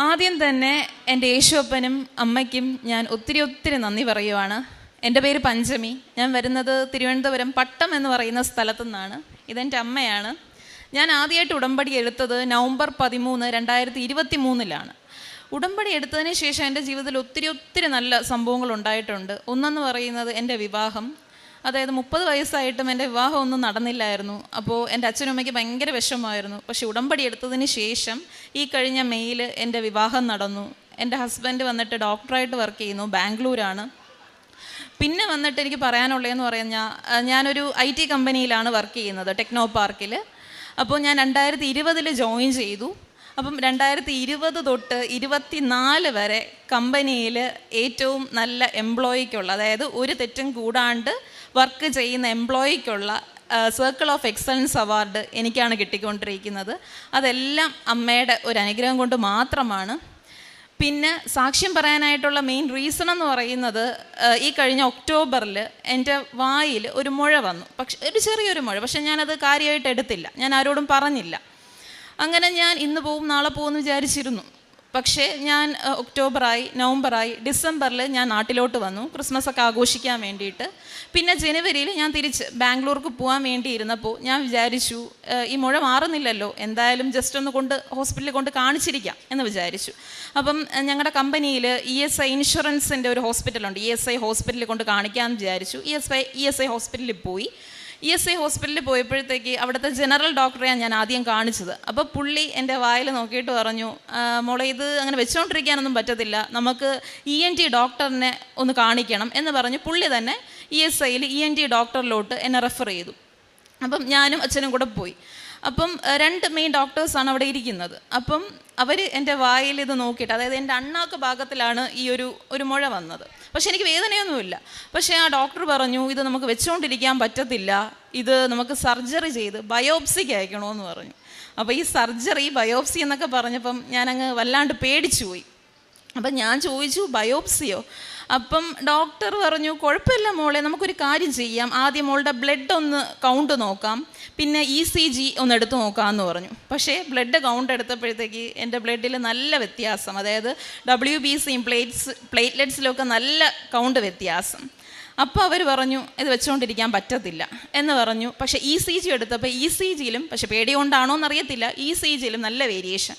ആദ്യം തന്നെ എൻ്റെ യേശുവപ്പനും അമ്മയ്ക്കും ഞാൻ ഒത്തിരി നന്ദി പറയുവാണ്. എൻ്റെ പേര് പഞ്ചമി. ഞാൻ വരുന്നത് തിരുവനന്തപുരം പട്ടം എന്ന് പറയുന്ന സ്ഥലത്തു നിന്നാണ്. ഇതെൻ്റെ അമ്മയാണ്. ഞാൻ ആദ്യമായിട്ട് ഉടമ്പടി എടുത്തത് നവംബർ 13, 2023 ഉടമ്പടി എടുത്തതിന് ശേഷം എൻ്റെ ജീവിതത്തിൽ ഒത്തിരി നല്ല സംഭവങ്ങൾ ഉണ്ടായിട്ടുണ്ട്. ഒന്നെന്ന് പറയുന്നത് എൻ്റെ വിവാഹം. അതായത് 30 വയസ്സായിട്ടും എൻ്റെ വിവാഹം ഒന്നും നടന്നില്ലായിരുന്നു. അപ്പോൾ എൻ്റെ അച്ഛനും അമ്മയ്ക്ക് ഭയങ്കര വിഷമമായിരുന്നു. പക്ഷെ ഉടമ്പടി എടുത്തതിന് ശേഷം ഈ കഴിഞ്ഞ മെയ്യിൽ എൻ്റെ വിവാഹം നടന്നു. എൻ്റെ ഹസ്ബൻഡ് വന്നിട്ട് ഡോക്ടറായിട്ട് വർക്ക് ചെയ്യുന്നു, ബാംഗ്ലൂരാണ്. പിന്നെ വന്നിട്ട് എനിക്ക് പറയാനുള്ളതെന്ന് പറഞ്ഞാൽ ഞാനൊരു IT കമ്പനിയിലാണ് വർക്ക് ചെയ്യുന്നത്, ടെക്നോ പാർക്കിൽ. അപ്പോൾ ഞാൻ 2020 ജോയിൻ ചെയ്തു. അപ്പം 2020 തൊട്ട് 24 വരെ കമ്പനിയിൽ ഏറ്റവും നല്ല എംപ്ലോയിക്കുള്ള, അതായത് ഒരു തെറ്റും കൂടാണ്ട് വർക്ക് ചെയ്യുന്ന എംപ്ലോയിക്കുള്ള സർക്കിൾ ഓഫ് എക്സലൻസ് അവാർഡ് എനിക്കാണ് കിട്ടിക്കൊണ്ടിരിക്കുന്നത്. അതെല്ലാം അമ്മയുടെ ഒരു അനുഗ്രഹം കൊണ്ട് മാത്രമാണ്. പിന്നെ സാക്ഷ്യം പറയാനായിട്ടുള്ള മെയിൻ റീസൺ എന്ന് പറയുന്നത്, ഈ കഴിഞ്ഞ ഒക്ടോബറിൽ എൻ്റെ വായിൽ ഒരു മുഴ വന്നു. പക്ഷെ ഒരു ചെറിയൊരു മുഴ, പക്ഷെ ഞാനത് കാര്യമായിട്ട് എടുത്തില്ല, ഞാൻ ആരോടും പറഞ്ഞില്ല. അങ്ങനെ ഞാൻ ഇന്ന് പോവും നാളെ പോകുമെന്ന് വിചാരിച്ചിരുന്നു. പക്ഷേ ഞാൻ ഒക്ടോബറായി, നവംബറായി, ഡിസംബറിൽ ഞാൻ നാട്ടിലോട്ട് വന്നു ക്രിസ്മസ് ഒക്കെ ആഘോഷിക്കാൻ വേണ്ടിയിട്ട്. പിന്നെ ജനുവരിയിൽ ഞാൻ തിരിച്ച് ബാംഗ്ലൂർക്ക് പോകാൻ വേണ്ടിയിരുന്നപ്പോൾ ഞാൻ വിചാരിച്ചു, ഈ മുഴ മാറുന്നില്ലല്ലോ, എന്തായാലും ജസ്റ്റ് ഒന്ന് ഹോസ്പിറ്റലിൽ കൊണ്ട് കാണിച്ചിരിക്കാം എന്ന് വിചാരിച്ചു. അപ്പം ഞങ്ങളുടെ കമ്പനിയിൽ ESI ഇൻഷുറൻസിൻ്റെ ഒരു ഹോസ്പിറ്റലുണ്ട്, ESI ഹോസ്പിറ്റലിൽ കൊണ്ട് കാണിക്കാമെന്ന് വിചാരിച്ചു. ESI ഹോസ്പിറ്റലിൽ പോയി. ESI ഹോസ്പിറ്റലിൽ പോയപ്പോഴത്തേക്ക് അവിടുത്തെ ജനറൽ ഡോക്ടറെയാണ് ഞാൻ ആദ്യം കാണിച്ചത്. അപ്പോൾ പുള്ളി എൻ്റെ വായിൽ നോക്കിയിട്ട് പറഞ്ഞു, മോളെ ഇത് അങ്ങനെ വെച്ചുകൊണ്ടിരിക്കാനൊന്നും പറ്റത്തില്ല, നമുക്ക് ENT ഡോക്ടറിനെ ഒന്ന് കാണിക്കണം എന്ന് പറഞ്ഞ് പുള്ളി തന്നെ ESIയിൽ ENT ഡോക്ടറിലോട്ട് എന്നെ റെഫർ ചെയ്തു. അപ്പം ഞാനും അച്ഛനും കൂടെ പോയി. അപ്പം 2 മെയിൻ ഡോക്ടേഴ്സാണ് അവിടെ ഇരിക്കുന്നത്. അപ്പം അവർ എൻ്റെ വായിൽ ഇത് നോക്കിയിട്ട്, അതായത് എൻ്റെ അണ്ണാക്ക് ഭാഗത്തിലാണ് ഈ ഒരു മുഴ വന്നത്. പക്ഷെ എനിക്ക് വേദനയൊന്നുമില്ല. പക്ഷേ ആ ഡോക്ടർ പറഞ്ഞു, ഇത് നമുക്ക് വെച്ചുകൊണ്ടിരിക്കാൻ പറ്റത്തില്ല, ഇത് നമുക്ക് സർജറി ചെയ്ത് ബയോപ്സിക്ക് അയക്കണമെന്ന് പറഞ്ഞു. അപ്പോൾ ഈ സർജറി ബയോപ്സി എന്നൊക്കെ പറഞ്ഞപ്പം ഞാനങ്ങ് വല്ലാണ്ട് പേടിച്ചു പോയി. അപ്പം ഞാൻ ചോദിച്ചു, ബയോപ്സിയോ? അപ്പം ഡോക്ടർ പറഞ്ഞു, കുഴപ്പമില്ല മോളെ, നമുക്കൊരു കാര്യം ചെയ്യാം, ആദ്യം മോളുടെ ബ്ലഡ് ഒന്ന് കൗണ്ട് നോക്കാം, പിന്നെ ECG ഒന്ന് എടുത്ത് നോക്കാമെന്ന് പറഞ്ഞു. പക്ഷേ ബ്ലഡ് കൗണ്ട് എടുത്തപ്പോഴത്തേക്ക് എൻ്റെ ബ്ലഡിൽ നല്ല വ്യത്യാസം, അതായത് WBCയും പ്ലേറ്റ്ലെറ്റ്സിലൊക്കെ നല്ല കൗണ്ട് വ്യത്യാസം. അപ്പോൾ അവർ പറഞ്ഞു, ഇത് വെച്ചുകൊണ്ടിരിക്കാൻ പറ്റത്തില്ല എന്ന് പറഞ്ഞു. പക്ഷേ ECG എടുത്തപ്പോൾ ECGയിലും, പക്ഷേ പേടി കൊണ്ടാണോ എന്നറിയത്തില്ല, ECGയിലും നല്ല വേരിയേഷൻ.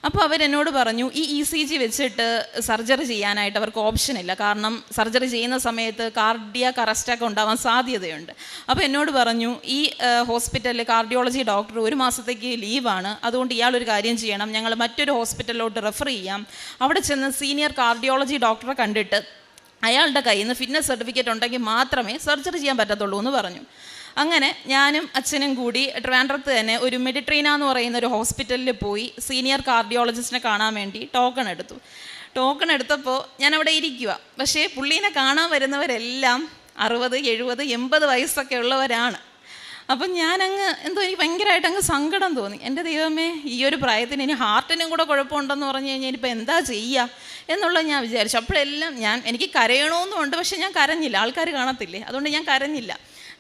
അപ്പോൾ അവരെന്നോട് പറഞ്ഞു, ഈ ECG വെച്ചിട്ട് സർജറി ചെയ്യാനായിട്ട് അവർക്ക് ഓപ്ഷൻ ഇല്ല, കാരണം സർജറി ചെയ്യുന്ന സമയത്ത് കാർഡിയാക് അറസ്റ്റൊക്കെ ഉണ്ടാവാൻ സാധ്യതയുണ്ട്. അപ്പോൾ എന്നോട് പറഞ്ഞു, ഈ ഹോസ്പിറ്റലിൽ കാർഡിയോളജി ഡോക്ടർ 1 മാസത്തേക്ക് ലീവാണ്, അതുകൊണ്ട് ഇയാളൊരു കാര്യം ചെയ്യണം, ഞങ്ങൾ മറ്റൊരു ഹോസ്പിറ്റലിലോട്ട് റെഫർ ചെയ്യാം, അവിടെ ചെന്ന് സീനിയർ കാർഡിയോളജി ഡോക്ടറെ കണ്ടിട്ട് അയാളുടെ കയ്യിൽ നിന്ന് ഫിറ്റ്നസ് സർട്ടിഫിക്കറ്റ് ഉണ്ടെങ്കിൽ മാത്രമേ സർജറി ചെയ്യാൻ പറ്റത്തുള്ളൂ എന്ന് പറഞ്ഞു. അങ്ങനെ ഞാനും അച്ഛനും കൂടി ട്രിവാൻഡ്രത്ത് തന്നെ ഒരു മെഡിട്രീന എന്ന് പറയുന്ന ഒരു ഹോസ്പിറ്റലിൽ പോയി സീനിയർ കാർഡിയോളജിസ്റ്റിനെ കാണാൻ വേണ്ടി ടോക്കൺ എടുത്തു. ടോക്കൺ എടുത്തപ്പോൾ ഞാൻ അവിടെ ഇരിക്കുക. പക്ഷേ പുള്ളീനെ കാണാൻ വരുന്നവരെല്ലാം 60, 70, 80 വയസ്സൊക്കെ ഉള്ളവരാണ്. അപ്പം ഞാനങ്ങ് എനിക്ക് ഭയങ്കരമായിട്ട് അങ്ങ് സങ്കടം തോന്നി. എൻ്റെ ദൈവമേ, ഈ ഒരു പ്രായത്തിന് ഇനി ഹാർട്ടിനും കൂടെ കുഴപ്പമുണ്ടെന്ന് പറഞ്ഞു കഴിഞ്ഞാൽ ഇനിയിപ്പോൾ എന്താ ചെയ്യുക എന്നുള്ളത് ഞാൻ വിചാരിച്ചു. അപ്പോഴെല്ലാം എനിക്ക് കരയണമെന്നുണ്ട്, പക്ഷേ ഞാൻ കരഞ്ഞില്ല, ആൾക്കാർ കാണത്തില്ലേ, അതുകൊണ്ട് ഞാൻ കരഞ്ഞില്ല.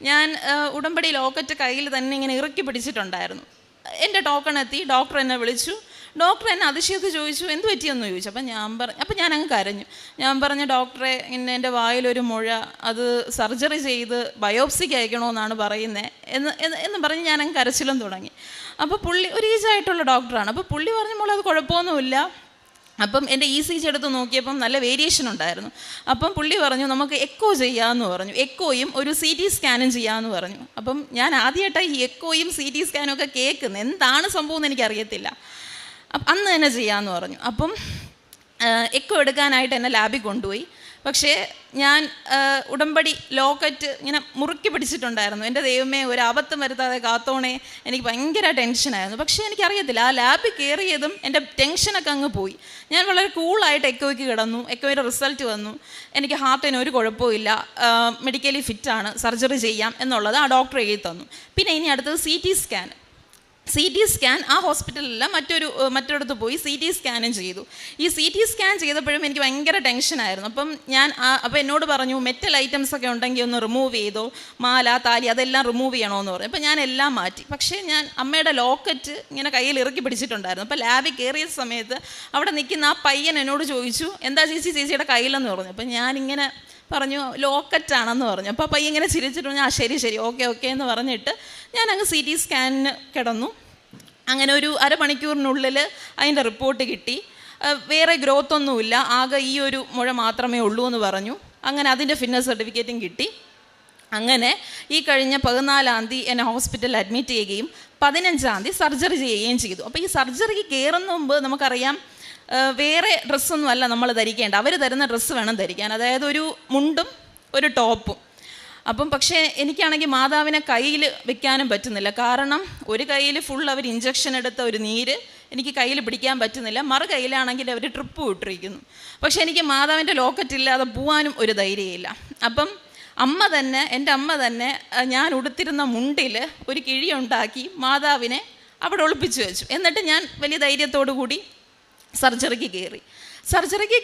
ഞാൻ ഉടമ്പടി ലോക്കറ്റ് കയ്യിൽ തന്നെ ഇങ്ങനെ ഇറുക്കി പിടിച്ചിട്ടുണ്ടായിരുന്നു. എൻ്റെ ടോക്കൺ എത്തി, ഡോക്ടർ എന്നെ വിളിച്ചു. ഡോക്ടർ എന്നെ അതിശയത്ത് ചോദിച്ചു, എന്ത് പറ്റിയെന്ന് ചോദിച്ചു. അപ്പം ഞാനങ്ങ് കരഞ്ഞു. ഞാൻ പറഞ്ഞു, ഡോക്ടറെ, ഇന്ന് എൻ്റെ വായിലൊരു മുഴ, അത് സർജറി ചെയ്ത് ബയോപ്സിക്ക് അയക്കണമെന്നാണ് പറയുന്നത് എന്ന് പറഞ്ഞ് ഞാനങ്ങ് കരച്ചിലും തുടങ്ങി. അപ്പോൾ പുള്ളി ഒരു ഏജായിട്ടുള്ള ഡോക്ടറാണ്. അപ്പോൾ പുള്ളി പറഞ്ഞു, മോളെ അത് കുഴപ്പമൊന്നുമില്ല. അപ്പം എൻ്റെ ECG എടുത്ത് നോക്കിയപ്പം നല്ല വേരിയേഷൻ ഉണ്ടായിരുന്നു. അപ്പം പുള്ളി പറഞ്ഞു, നമുക്ക് എക്കോ ചെയ്യാമെന്ന് പറഞ്ഞു. എക്കോയും ഒരു CT സ്കാനും ചെയ്യാമെന്ന് പറഞ്ഞു. അപ്പം ഞാൻ ആദ്യമായിട്ടാണ് ഈ എക്കോയും CT സ്കാനും ഒക്കെ കേൾക്കുന്നത്, എന്താണ് സംഭവം എന്ന് എനിക്കറിയത്തില്ല. അപ്പം അന്ന് തന്നെ ചെയ്യാമെന്ന് പറഞ്ഞു. അപ്പം എക്കോ എടുക്കാനായിട്ട് എന്നെ ലാബിൽ കൊണ്ടുപോയി. പക്ഷേ ഞാൻ ഉടമ്പടി ലോക്കറ്റ് ഇങ്ങനെ മുറുക്കി പിടിച്ചിട്ടുണ്ടായിരുന്നു. എൻ്റെ ദൈവമേ, ഒരു അബദ്ധം വരുത്താതെ കാത്തോണേ, എനിക്ക് ഭയങ്കര ടെൻഷനായിരുന്നു. പക്ഷേ എനിക്കറിയത്തില്ല, ആ ലാബിൽ കയറിയതും എൻ്റെ ടെൻഷനൊക്കെ അങ്ങ് പോയി. ഞാൻ വളരെ കൂളായിട്ട് എക്കോയ്ക്ക് കിടന്നു. എക്കോയുടെ റിസൾട്ട് വന്നു, എനിക്ക് ഹാർട്ടിന് ഒരു കുഴപ്പമില്ല, മെഡിക്കലി ഫിറ്റാണ്, സർജറി ചെയ്യാം എന്നുള്ളത് ആ ഡോക്ടർ എഴുതി തന്നു. പിന്നെ ഇനി അടുത്തത് CT സ്കാൻ. CT സ്കാൻ ആ ഹോസ്പിറ്റലിലല്ല, മറ്റൊരിടത്ത് പോയി CT സ്കാനും ചെയ്തു. ഈ CT സ്കാൻ ചെയ്തപ്പോഴും എനിക്ക് ഭയങ്കര ടെൻഷനായിരുന്നു. അപ്പോൾ എന്നോട് പറഞ്ഞു, മെറ്റൽ ഐറ്റംസ് ഒക്കെ ഉണ്ടെങ്കിൽ ഒന്ന് റിമൂവ് ചെയ്തോ, മാല, താലി അതെല്ലാം റിമൂവ് ചെയ്യണമെന്ന് പറഞ്ഞു. അപ്പോൾ ഞാൻ എല്ലാം മാറ്റി. പക്ഷേ ഞാൻ അമ്മയുടെ ലോക്കറ്റ് ഇങ്ങനെ കയ്യിൽ ഇറക്കി പിടിച്ചിട്ടുണ്ടായിരുന്നു. അപ്പോൾ ലാബിൽ കയറിയ സമയത്ത് അവിടെ നിൽക്കുന്ന ആ പയ്യൻ എന്നോട് ചോദിച്ചു, എന്താ ചേച്ചിയുടെ കയ്യിലെന്ന് പറഞ്ഞു. അപ്പോൾ ഞാനിങ്ങനെ പറഞ്ഞു, ലോക്കറ്റാണെന്ന് പറഞ്ഞു. അപ്പോൾ പയ്യൻ ഇങ്ങനെ ചിരിച്ചിട്ട് പറഞ്ഞു, ശരി ഓക്കെ എന്ന് പറഞ്ഞിട്ട് ഞാൻ അങ്ങ് CT സ്കാനിന് കിടന്നു. അങ്ങനെ ഒരു അരമണിക്കൂറിനുള്ളിൽ അതിൻ്റെ റിപ്പോർട്ട് കിട്ടി. വേറെ ഗ്രോത്ത് ഒന്നുമില്ല, ആകെ ഈ ഒരു മുഴ മാത്രമേ ഉള്ളൂ എന്ന് പറഞ്ഞു. അങ്ങനെ അതിൻ്റെ ഫിറ്റ്നസ് സർട്ടിഫിക്കറ്റും കിട്ടി. അങ്ങനെ ഈ കഴിഞ്ഞ 14-ാം തീയതി എന്നെ ഹോസ്പിറ്റലിൽ അഡ്മിറ്റ് ചെയ്യുകയും 15-ാം തീയതി സർജറി ചെയ്യുകയും ചെയ്തു. അപ്പോൾ ഈ സർജറിക്ക് കയറുന്ന മുമ്പ് നമുക്കറിയാം, വേറെ ഡ്രസ്സൊന്നും അല്ല നമ്മൾ ധരിക്കേണ്ട, അവർ തരുന്ന ഡ്രസ്സ് വേണം ധരിക്കാൻ, അതായത് ഒരു മുണ്ടും ഒരു ടോപ്പും. പക്ഷേ എനിക്കാണെങ്കിൽ മാതാവിനെ കയ്യിൽ വെക്കാനും പറ്റുന്നില്ല. കാരണം ഒരു കയ്യിൽ ഫുൾ അവർ ഇഞ്ചക്ഷൻ എടുത്ത ഒരു നീര് എനിക്ക് കയ്യിൽ പിടിക്കാൻ പറ്റുന്നില്ല, മറു കയ്യിലാണെങ്കിൽ അവർ ട്രിപ്പ് വിട്ടിരിക്കുന്നു. പക്ഷേ എനിക്ക് മാതാവിൻ്റെ ലോക്കറ്റ് ഇല്ലാതെ പോകാനും ഒരു ധൈര്യമില്ല. എൻ്റെ അമ്മ തന്നെ ഞാൻ ഉടുത്തിരുന്ന മുണ്ടിൽ ഒരു കിഴിയുണ്ടാക്കി മാതാവിനെ അവിടെ ഒളിപ്പിച്ചു വെച്ചു. എന്നിട്ട് ഞാൻ വലിയ ധൈര്യത്തോടു കൂടി സർജറിക്ക്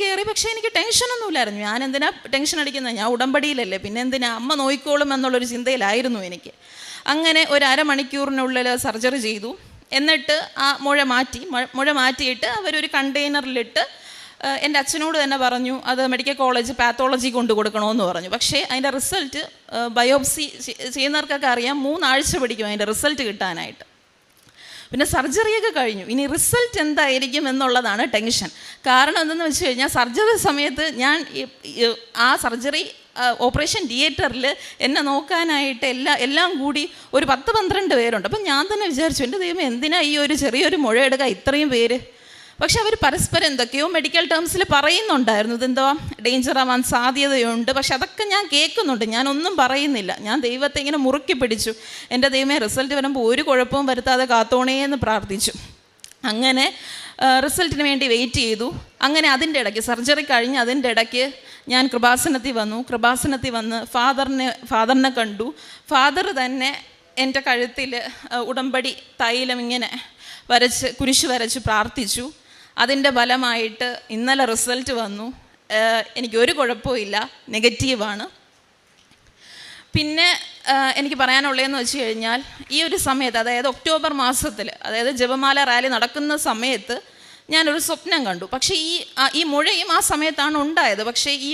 കയറി. പക്ഷേ എനിക്ക് ടെൻഷനൊന്നുമില്ലായിരുന്നു. ഞാൻ എന്തിനാ ടെൻഷൻ അടിക്കുന്നത്, ഞാൻ ഉടമ്പടിയിലല്ലേ, പിന്നെ എന്തിനാ, അമ്മ നോക്കിക്കോളും എന്നുള്ളൊരു ചിന്തയിലായിരുന്നു എനിക്ക്. അങ്ങനെ ഒരു അരമണിക്കൂറിനുള്ളിൽ സർജറി ചെയ്തു. എന്നിട്ട് ആ മുഴ മാറ്റിയിട്ട് അവരൊരു കണ്ടെയ്നറിലിട്ട് എൻ്റെ അച്ഛനോട് തന്നെ പറഞ്ഞു അത് മെഡിക്കൽ കോളേജ് പാത്തോളജി കൊണ്ട് കൊടുക്കണമെന്ന് പറഞ്ഞു. പക്ഷേ അതിൻ്റെ റിസൾട്ട് ബയോപ്സി ചെയ്യുന്നവർക്കൊക്കെ അറിയാം, 3 ആഴ്ച പിടിക്കും അതിൻ്റെ റിസൾട്ട് കിട്ടാനായിട്ട്. പിന്നെ സർജറിയൊക്കെ കഴിഞ്ഞു, ഇനി റിസൾട്ട് എന്തായിരിക്കും എന്നുള്ളതാണ് ടെൻഷൻ. കാരണം എന്തെന്ന് വെച്ച് കഴിഞ്ഞാൽ സർജറി സമയത്ത് ഞാൻ ആ സർജറി ഓപ്പറേഷൻ തിയേറ്ററിൽ എന്നെ നോക്കാനായിട്ട് എല്ലാം കൂടി ഒരു 10-12 പേരുണ്ട്. അപ്പം ഞാൻ തന്നെ വിചാരിച്ചു, എൻ്റെ ദൈവം എന്തിനാ ഈ ഒരു ചെറിയൊരു മുഴ എടുക്കുക ഇത്രയും പേര്. പക്ഷെ അവർ പരസ്പരം എന്തൊക്കെയോ മെഡിക്കൽ ടേംസിൽ പറയുന്നുണ്ടായിരുന്നു, ഇതെന്തോ ഡേഞ്ചർ ആവാൻ സാധ്യതയുണ്ട്. പക്ഷെ അതൊക്കെ ഞാൻ കേൾക്കുന്നുണ്ട്, ഞാനൊന്നും പറയുന്നില്ല. ഞാൻ ദൈവത്തെ ഇങ്ങനെ മുറുക്കി പിടിച്ചു, എൻ്റെ ദൈവമേ റിസൾട്ട് വരുമ്പോൾ ഒരു കുഴപ്പവും വരുത്താതെ കാത്തോണേ എന്ന് പ്രാർത്ഥിച്ചു. അങ്ങനെ റിസൾട്ടിന് വേണ്ടി വെയിറ്റ് ചെയ്തു. അങ്ങനെ അതിൻ്റെ ഇടയ്ക്ക് സർജറി കഴിഞ്ഞ് അതിൻ്റെ ഇടയ്ക്ക് ഞാൻ കൃപാസനത്തിൽ വന്ന് ഫാദറിനെ കണ്ടു. ഫാദർ തന്നെ എൻ്റെ കഴുത്തിൽ ഉടമ്പടി തൈലം ഇങ്ങനെ കുരിശ് വരച്ച് പ്രാർത്ഥിച്ചു. അതിൻ്റെ ഫലമായിട്ട് ഇന്നലെ റിസൾട്ട് വന്നു. എനിക്കൊരു കുഴപ്പമില്ല, നെഗറ്റീവാണ്. പിന്നെ എനിക്ക് പറയാനുള്ളതെന്ന് വെച്ച് കഴിഞ്ഞാൽ, ഈ ഒരു സമയത്ത്, അതായത് ഒക്ടോബർ മാസത്തിൽ, അതായത് ജപമാല റാലി നടക്കുന്ന സമയത്ത് ഞാനൊരു സ്വപ്നം കണ്ടു. പക്ഷേ ഈ മുഴയും ആ സമയത്താണ് ഉണ്ടായത്. പക്ഷേ ഈ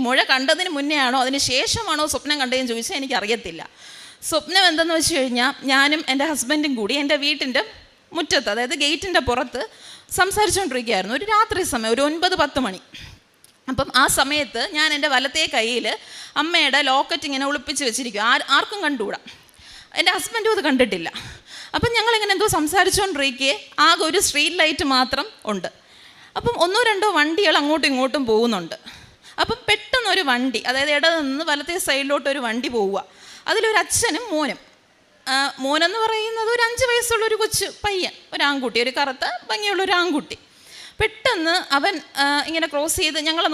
മുഴ കണ്ടതിന് മുന്നേ ആണോ അതിന് ശേഷമാണോ സ്വപ്നം കണ്ടതെന്ന് ചോദിച്ചാൽ എനിക്കറിയത്തില്ല. സ്വപ്നം എന്തെന്ന് വെച്ച് കഴിഞ്ഞാൽ, ഞാനും എൻ്റെ ഹസ്ബൻഡും കൂടി എൻ്റെ വീട്ടിൻ്റെ മുറ്റത്ത്, അതായത് ഗേറ്റിൻ്റെ പുറത്ത് സംസാരിച്ചുകൊണ്ടിരിക്കുകയായിരുന്നു. ഒരു രാത്രി സമയം, ഒരു 9-10 മണി. ആ സമയത്ത് ഞാൻ എൻ്റെ വലത്തേ കയ്യിൽ അമ്മയുടെ ലോക്കറ്റ് ഇങ്ങനെ ഒളിപ്പിച്ച് വെച്ചിരിക്കും, ആർക്കും കണ്ടുകൂടാ. എൻ്റെ ഹസ്ബൻഡും അത് കണ്ടിട്ടില്ല. ഞങ്ങളിങ്ങനെ എന്തോ സംസാരിച്ചുകൊണ്ടിരിക്കുകയെ ആകെ ഒരു സ്ട്രീറ്റ് ലൈറ്റ് മാത്രം ഉണ്ട്. 1-2 വണ്ടികൾ അങ്ങോട്ടും ഇങ്ങോട്ടും പോകുന്നുണ്ട്. പെട്ടെന്നൊരു വണ്ടി, അതായത് ഇടത് നിന്ന് വലത്തേ സൈഡിലോട്ടൊരു വണ്ടി പോവുക. അതിലൊരു അച്ഛനും മോനെന്ന് പറയുന്നത് ഒരു 5 വയസ്സുള്ളൊരു കൊച്ചു പയ്യൻ, ഒരു ആൺകുട്ടി, ഒരു കറുത്ത ഭംഗിയുള്ളൊരു ആൺകുട്ടി. പെട്ടെന്ന് അവൻ ഇങ്ങനെ ക്രോസ് ചെയ്ത് ഞങ്ങളെ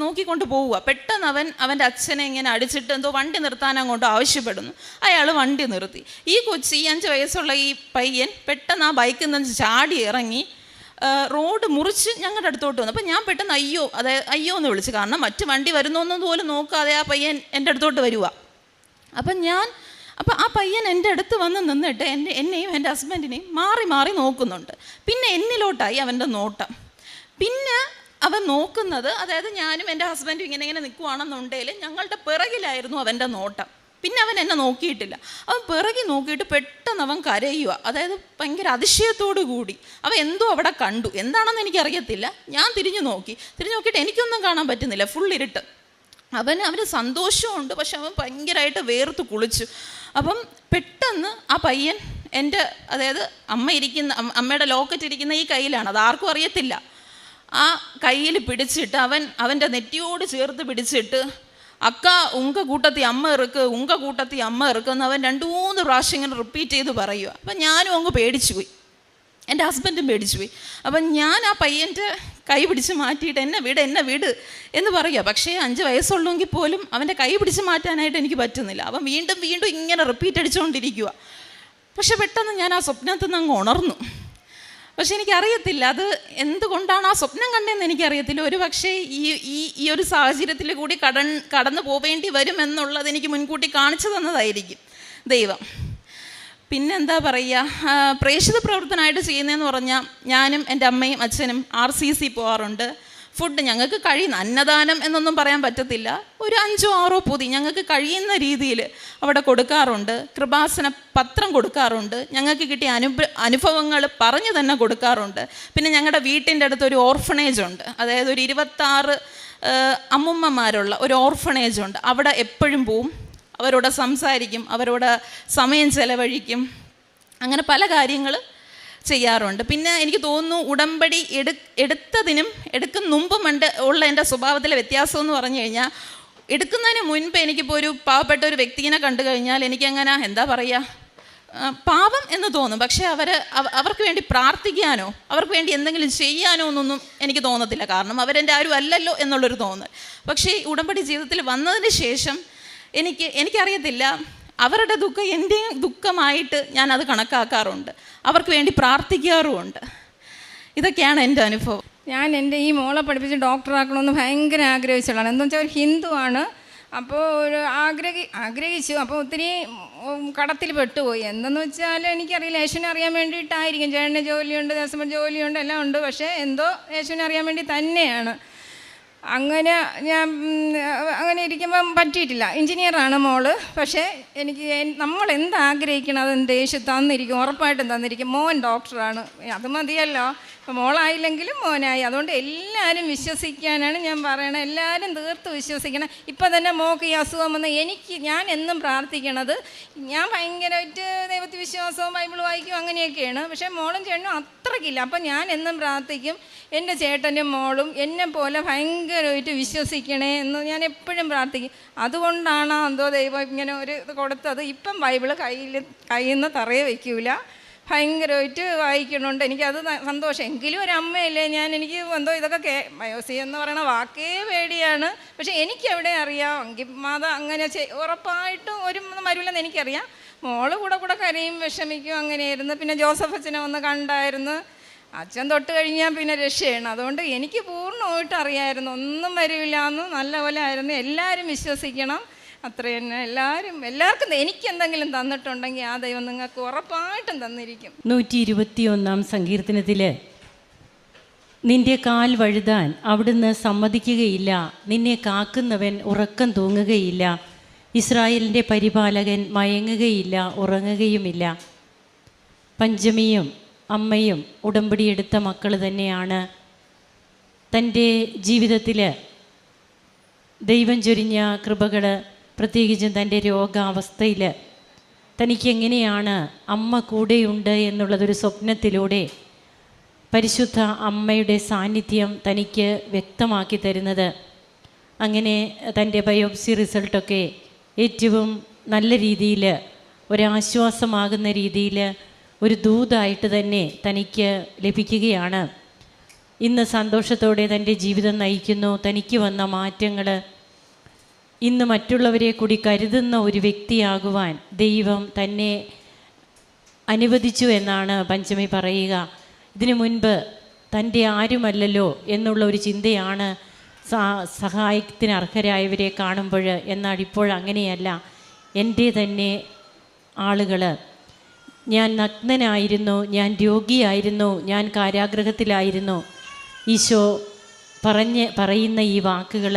നോക്കിക്കൊണ്ട് പോവുക. പെട്ടെന്ന് അവൻ്റെ അച്ഛനെ ഇങ്ങനെ അടിച്ചിട്ട് എന്തോ വണ്ടി നിർത്താൻ അങ്ങോട്ട് ആവശ്യപ്പെടുന്നു. അയാൾ വണ്ടി നിർത്തി. ഈ 5 വയസ്സുള്ള ഈ പയ്യൻ പെട്ടെന്ന് ആ ബൈക്കിൽ നിന്ന് ചാടി ഇറങ്ങി റോഡ് മുറിച്ച് ഞങ്ങളുടെ അടുത്തോട്ട് വന്നു. ഞാൻ പെട്ടെന്ന് അയ്യോ എന്ന് വിളിച്ചു. കാരണം മറ്റ് വണ്ടി വരുന്നൊന്നും പോലും നോക്കാതെ ആ പയ്യൻ എൻ്റെ അടുത്തോട്ട് വരിക. ആ പയ്യൻ എൻ്റെ അടുത്ത് വന്ന് നിന്നിട്ട് എന്നെയും എൻ്റെ ഹസ്ബൻഡിനെയും മാറി നോക്കുന്നുണ്ട്. പിന്നെ എന്നിലോട്ടായി അവൻ്റെ നോട്ടം. പിന്നെ അവൻ നോക്കുന്നത്, അതായത് ഞാനും എൻ്റെ ഹസ്ബൻഡും ഇങ്ങനെ നിൽക്കുവാണെന്നുണ്ടെങ്കിൽ ഞങ്ങളുടെ പിറകിലായിരുന്നു അവൻ്റെ നോട്ടം. പിന്നെ അവൻ എന്നെ നോക്കിയിട്ടില്ല. അവൻ പിറകിൽ നോക്കിയിട്ട് പെട്ടെന്ന് അവൻ കരയുക, അതായത് ഭയങ്കര അതിശയത്തോടു കൂടി. അവൻ എന്തോ അവിടെ കണ്ടു, എന്താണെന്ന് എനിക്കറിയത്തില്ല. ഞാൻ തിരിഞ്ഞു നോക്കിയിട്ട് എനിക്കൊന്നും കാണാൻ പറ്റുന്നില്ല, ഫുൾ ഇരുട്ട്. അവന് സന്തോഷമുണ്ട്, പക്ഷെ അവൻ ഭയങ്കരമായിട്ട് വേർത്ത് കുളിച്ചു. പെട്ടെന്ന് ആ പയ്യൻ അതായത് അമ്മയുടെ ലോക്കറ്റ് ഇരിക്കുന്ന ഈ കയ്യിലാണ്, അത് ആർക്കും അറിയത്തില്ല. ആ കയ്യിൽ പിടിച്ചിട്ട് അവൻ്റെ നെറ്റിയോട് ചേർത്ത് പിടിച്ചിട്ട് അക്ക ഉങ്ക കൂട്ടത്തി അമ്മ ഇറുക്കെന്ന് അവൻ 2-3 പ്രാവശ്യം ഇങ്ങനെ റിപ്പീറ്റ് ചെയ്ത് പറയുക. ഞാനും അങ്ങ് പേടിച്ചുപോയി, എൻ്റെ ഹസ്ബൻഡും പേടിച്ചുപോയി. ഞാൻ ആ പയ്യൻ്റെ കൈ പിടിച്ച് മാറ്റിയിട്ട് എന്നെ വിട് എന്ന് പറയുക. പക്ഷേ 5 വയസ്സുള്ളെങ്കിൽ പോലും അവൻ്റെ കൈ പിടിച്ച് മാറ്റാനായിട്ട് എനിക്ക് പറ്റുന്നില്ല. അവൻ വീണ്ടും ഇങ്ങനെ റിപ്പീറ്റ് അടിച്ചുകൊണ്ടിരിക്കുക. പക്ഷെ പെട്ടെന്ന് ഞാൻ ആ സ്വപ്നത്തിൽ നിന്ന് അങ്ങ് ഉണർന്നു. പക്ഷെ എനിക്കറിയത്തില്ല അത് എന്തുകൊണ്ടാണ് ആ സ്വപ്നം കണ്ടതെന്ന് എനിക്കറിയത്തില്ല. ഒരു പക്ഷേ ഈ ഒരു സാഹചര്യത്തിൽ കൂടി കടന്നു പോവേണ്ടി വരുമെന്നുള്ളത് എനിക്ക് മുൻകൂട്ടി കാണിച്ചു തന്നതായിരിക്കും ദൈവം. പിന്നെന്താ പറയുക, പ്രേക്ഷിത പ്രവർത്തനമായിട്ട് ചെയ്യുന്നതെന്ന് പറഞ്ഞാൽ ഞാനും എൻ്റെ അമ്മയും അച്ഛനും RCC പോകാറുണ്ട്. ഫുഡ് ഞങ്ങൾക്ക് കഴിയുന്ന, അന്നദാനം എന്നൊന്നും പറയാൻ പറ്റത്തില്ല, ഒരു 5-6 പൊതി ഞങ്ങൾക്ക് കഴിയുന്ന രീതിയിൽ അവിടെ കൊടുക്കാറുണ്ട്. കൃപാസന പത്രം കൊടുക്കാറുണ്ട്. ഞങ്ങൾക്ക് കിട്ടിയ അനുഭവങ്ങൾ പറഞ്ഞു തന്നെ കൊടുക്കാറുണ്ട്. പിന്നെ ഞങ്ങളുടെ വീട്ടിൻ്റെ അടുത്ത് ഒരു ഓർഫണേജ് ഉണ്ട്, അതായത് ഒരു 26 അമ്മുമ്മമാരുള്ള ഒരു ഓർഫണേജ് ഉണ്ട്. അവിടെ എപ്പോഴും പോവും, അവരോട് സംസാരിക്കും, അവരോട് സമയം ചെലവഴിക്കും, അങ്ങനെ പല കാര്യങ്ങൾ ചെയ്യാറുണ്ട്. പിന്നെ എനിക്ക് തോന്നുന്നു ഉടമ്പടി എടുത്തതിനും എടുക്കുന്ന മുമ്പും ഉള്ള എൻ്റെ സ്വഭാവത്തിലെ വ്യത്യാസം എന്ന് പറഞ്ഞു കഴിഞ്ഞാൽ, എടുക്കുന്നതിന് മുൻപ് എനിക്കിപ്പോൾ ഒരു പാവപ്പെട്ട ഒരു വ്യക്തിനെ കണ്ടു കഴിഞ്ഞാൽ എനിക്കങ്ങനെ എന്താ പറയുക, പാപം എന്ന് തോന്നും. പക്ഷേ അവർക്ക് വേണ്ടി പ്രാർത്ഥിക്കാനോ അവർക്ക് വേണ്ടി എന്തെങ്കിലും ചെയ്യാനോ എന്നൊന്നും എനിക്ക് തോന്നത്തില്ല, കാരണം അവരെൻ്റെ ആരും അല്ലല്ലോ എന്നുള്ളൊരു തോന്നൽ. പക്ഷേ ഉടമ്പടി ജീവിതത്തിൽ വന്നതിന് ശേഷം എനിക്കറിയത്തില്ല, അവരുടെ ദുഃഖം എൻ്റെയും ദുഃഖമായിട്ട് ഞാനത് കണക്കാക്കാറുണ്ട്, അവർക്ക് വേണ്ടി പ്രാർത്ഥിക്കാറുമുണ്ട്. ഇതൊക്കെയാണ് എൻ്റെ അനുഭവം. ഞാൻ എൻ്റെ ഈ മോളെ പഠിപ്പിച്ച് ഡോക്ടറാക്കണമെന്ന് ഭയങ്കര ആഗ്രഹിച്ചതാണ്. എന്താ വെച്ചാൽ ഒരു ഹിന്ദുവാണ്. അപ്പോൾ ഒരു ആഗ്രഹിച്ചു. അപ്പോൾ ഒത്തിരി കടത്തിൽ പെട്ടുപോയി. എന്തെന്ന് വെച്ചാൽ എനിക്കറിയില്ല, യേശുവിനെ അറിയാൻ വേണ്ടിയിട്ടായിരിക്കും. ചേട്ടന് ജോലിയുണ്ട്, ദേശം ജോലിയുണ്ട്, എല്ലാം ഉണ്ട്. പക്ഷേ എന്തോ യേശുവിനെ അറിയാൻ വേണ്ടി തന്നെയാണ്. അങ്ങനെ ഇരിക്കുമ്പം പറ്റിയിട്ടില്ല. എഞ്ചിനീയറാണ് മോള്. പക്ഷേ എനിക്ക് നമ്മൾ എന്താഗ്രഹിക്കണം അതെന്ത് യേശു തന്നിരിക്കും, ഉറപ്പായിട്ടും തന്നിരിക്കും. മോൻ ഡോക്ടറാണ്, അത് മതിയല്ലോ. ഇപ്പോൾ മോളായില്ലെങ്കിലും മോനായി. അതുകൊണ്ട് എല്ലാവരും വിശ്വസിക്കാനാണ് ഞാൻ പറയണത്. എല്ലാവരും തീർത്ത് വിശ്വസിക്കണം. ഇപ്പം തന്നെ മോൾക്ക് ഈ അസുഖം വന്ന് ഞാൻ എന്നും പ്രാർത്ഥിക്കണത്, ഞാൻ ഭയങ്കരമായിട്ട് ദൈവത്തിൽ വിശ്വാസവും ബൈബിൾ വായിക്കും അങ്ങനെയൊക്കെയാണ്. പക്ഷേ മോളും ചേട്ടനും അത്രയ്ക്കില്ല. അപ്പം ഞാൻ എന്നും പ്രാർത്ഥിക്കും, എൻ്റെ ചേട്ടനും മോളും എന്നെ പോലെ ഭയങ്കരമായിട്ട് വിശ്വസിക്കണേ എന്ന് ഞാൻ എപ്പോഴും പ്രാർത്ഥിക്കും. അതുകൊണ്ടാണ് എന്തോ ദൈവം ഇങ്ങനെ ഒരു ഇത് കൊടുത്തത്. ഇപ്പം ബൈബിള് കയ്യിൽ നിന്ന് തറയെ വയ്ക്കൂല, ഭയങ്കരമായിട്ട് വായിക്കണുണ്ട്. എനിക്കത് സന്തോഷം. എങ്കിലും ഒരു അമ്മയല്ലേ ഞാൻ, എനിക്ക് എന്തോ ഇതൊക്കെ ബയോസി എന്ന് പറയുന്ന വാക്കേ പേടിയാണ്. പക്ഷെ എനിക്കെവിടെ അറിയാം, എങ്കിൽ മാത അങ്ങനെ ഉറപ്പായിട്ടും ഒരു മരുവില്ലെന്ന് എനിക്കറിയാം. മോള് കൂടെ കരയും, വിഷമിക്കും, അങ്ങനെയായിരുന്നു. പിന്നെ ജോസഫ് അച്ഛനെ ഒന്ന് കണ്ടായിരുന്നു. അച്ഛൻ തൊട്ട് കഴിഞ്ഞാൽ പിന്നെ രക്ഷയാണ്. അതുകൊണ്ട് എനിക്ക് പൂർണ്ണമായിട്ട് അറിയാമായിരുന്നു, ഒന്നും വരില്ല എന്ന്. നല്ലപോലെ ആയിരുന്നു. എല്ലാവരും വിശ്വസിക്കണം, അത്ര തന്നെ. എല്ലാവർക്കും എനിക്കെന്തെങ്കിലും തന്നിട്ടുണ്ടെങ്കിൽ ആ ദൈവം നിങ്ങൾക്ക് ഉറപ്പായിട്ടും തന്നിരിക്കും. 121 സങ്കീർത്തനത്തിൽ നിന്റെ കാൽ വഴുതാൻ അവിടുന്ന് സമ്മതിക്കുകയില്ല, നിന്നെ കാക്കുന്നവൻ ഉറക്കം തൂങ്ങുകയില്ല, ഇസ്രായേലിൻ്റെ പരിപാലകൻ മയങ്ങുകയില്ല, ഉറങ്ങുകയുമില്ല. പഞ്ചമിയും അമ്മയും ഉടമ്പടിയെടുത്ത മക്കൾ തന്നെയാണ്. തൻ്റെ ജീവിതത്തിൽ ദൈവം ചൊരിഞ്ഞ കൃപകൾ, പ്രത്യേകിച്ചും തൻ്റെ രോഗാവസ്ഥയിൽ തനിക്കെങ്ങനെയാണ് അമ്മ കൂടെയുണ്ട് എന്നുള്ളതൊരു സ്വപ്നത്തിലൂടെ പരിശുദ്ധ അമ്മയുടെ സാന്നിധ്യം തനിക്ക് വ്യക്തമാക്കി തരുന്നത്. അങ്ങനെ തൻ്റെ ബയോപ്സി റിസൾട്ടൊക്കെ ഏറ്റവും നല്ല രീതിയിൽ, ഒരാശ്വാസമാകുന്ന രീതിയിൽ, ഒരു ദൂതായിട്ട് തന്നെ തനിക്ക് ലഭിക്കുകയാണ്. ഇന്ന് സന്തോഷത്തോടെ തൻ്റെ ജീവിതം നയിക്കുന്നു. തനിക്ക് വന്ന മാറ്റങ്ങൾ, ഇന്ന് മറ്റുള്ളവരെ കൂടി കരുതുന്ന ഒരു വ്യക്തിയാകുവാൻ ദൈവം തന്നെ അനുവദിച്ചു എന്നാണ് പഞ്ചമി പറയുക. ഇതിനു മുൻപ് തൻ്റെ ആരുമല്ലല്ലോ എന്നുള്ള ഒരു ചിന്തയാണ് സഹായത്തിന് അർഹരായവരെ കാണുമ്പോൾ. എന്നാൽ ഇപ്പോഴങ്ങനെയല്ല. എൻ്റെ തന്നെ ആളുകൾ, ഞാൻ നഗ്നനായിരുന്നു, ഞാൻ രോഗിയായിരുന്നു, ഞാൻ കാരാഗൃഹത്തിലായിരുന്നു. ഈശോ പറയുന്ന ഈ വാക്കുകൾ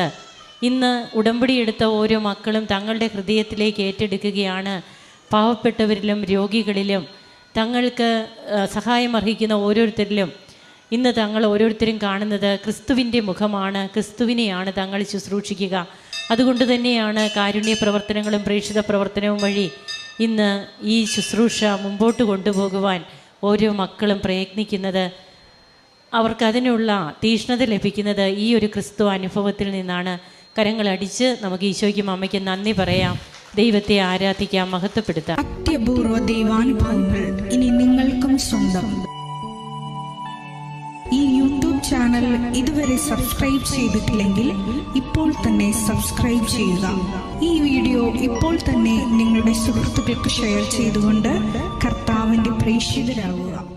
ഇന്ന് ഉടമ്പടിയെടുത്ത ഓരോ മക്കളും തങ്ങളുടെ ഹൃദയത്തിലേക്ക് ഏറ്റെടുക്കുകയാണ്. പാവപ്പെട്ടവരിലും രോഗികളിലും തങ്ങൾക്ക് സഹായം അർഹിക്കുന്ന ഓരോരുത്തരിലും ഇന്ന് തങ്ങൾ ഓരോരുത്തരും കാണുന്നത് ക്രിസ്തുവിൻ്റെ മുഖമാണ്, ക്രിസ്തുവിനെയാണ് തങ്ങൾ ശുശ്രൂഷിക്കുക. അതുകൊണ്ട് തന്നെയാണ് കാരുണ്യ പ്രവർത്തനങ്ങളും പ്രേക്ഷിത പ്രവർത്തനവും വഴി ഇന്ന് ഈ ശുശ്രൂഷ മുമ്പോട്ട് കൊണ്ടുപോകുവാൻ ഓരോ മക്കളും പ്രയത്നിക്കുന്നത്. അവർക്കതിനുള്ള തീഷ്ണത ലഭിക്കുന്നത് ഈ ഒരു ക്രിസ്തു അനുഭവത്തിൽ നിന്നാണ്. കരങ്ങളടിച്ച് നമുക്ക് ഈശോയ്ക്കും അമ്മയ്ക്കും നന്ദി പറയാം, ദൈവത്തെ ആരാധിക്കാം, മഹത്വപ്പെടുത്താം. അത്യപൂർവ ദൈവാനുഭവങ്ങൾ ഇനി നിങ്ങൾക്കും സ്വന്തം. ഈ യൂട്യൂബ് ചാനൽ ഇതുവരെ സബ്സ്ക്രൈബ് ചെയ്തിട്ടില്ലെങ്കിൽ ഇപ്പോൾ തന്നെ സബ്സ്ക്രൈബ് ചെയ്യുക. ഈ വീഡിയോ ഇപ്പോൾ തന്നെ നിങ്ങളുടെ സുഹൃത്തുക്കൾക്ക് ഷെയർ ചെയ്തുകൊണ്ട് കർത്താവ് കർത്താവിൻ്റെ പ്രേക്ഷിതരാകുക.